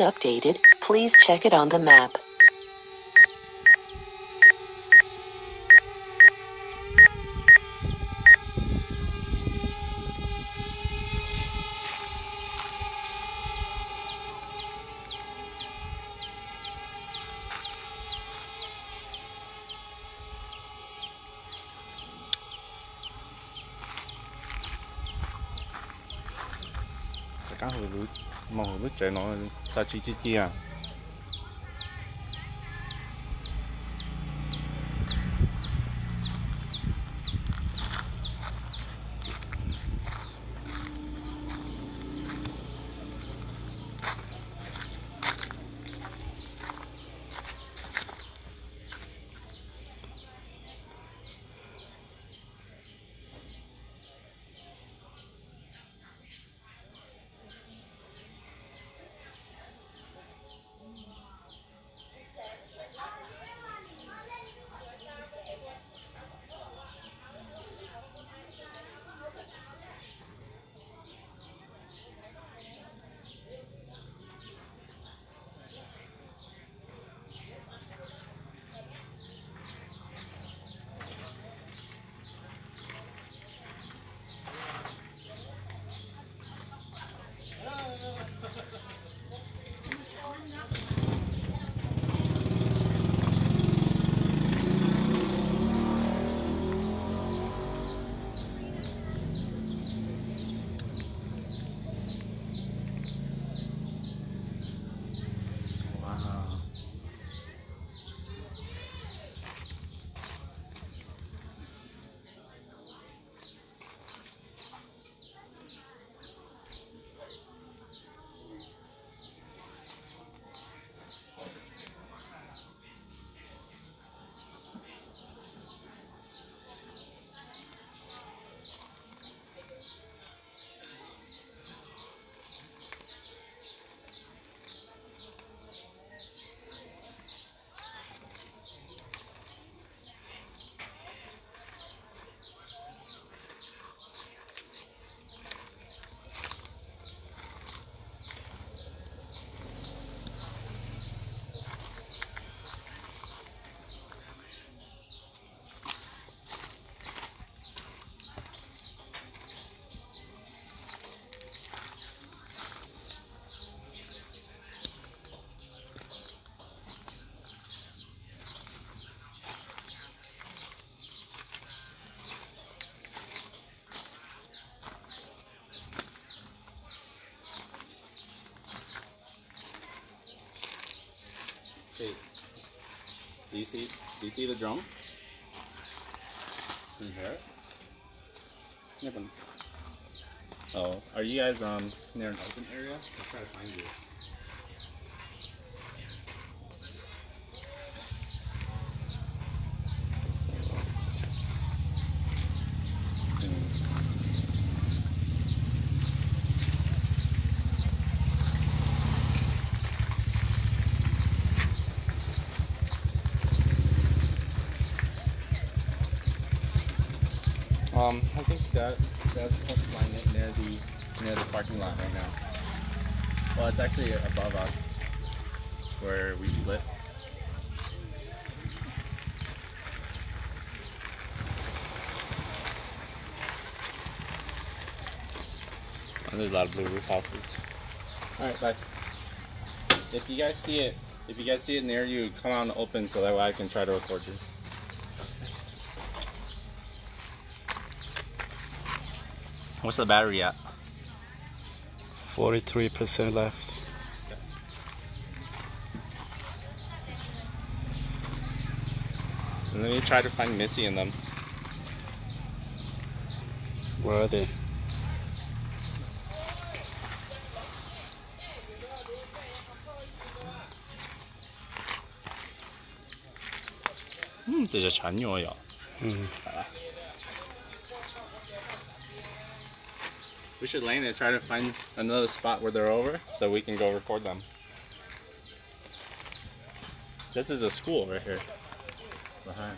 updated, please check it on the map. Cá hồi lưới màu lưới chạy nó sao chi chi chi à. Hey, do you see the drone? Can you hear it? Yeah, but... Oh, are you guys near an open area? I'll try to find you. I think that's flying it near the parking lot right now. Well, it's actually above us, where we split. And there's a lot of blue roof houses. All right, bye. If you guys see it near you, come out and open so that way I can try to record you. What's the battery at? 43% left. And then you try to find Missy and them. Where are they? 되게 잘 녀요. We should land and try to find another spot where they're over so we can go record them. This is a school right here behind.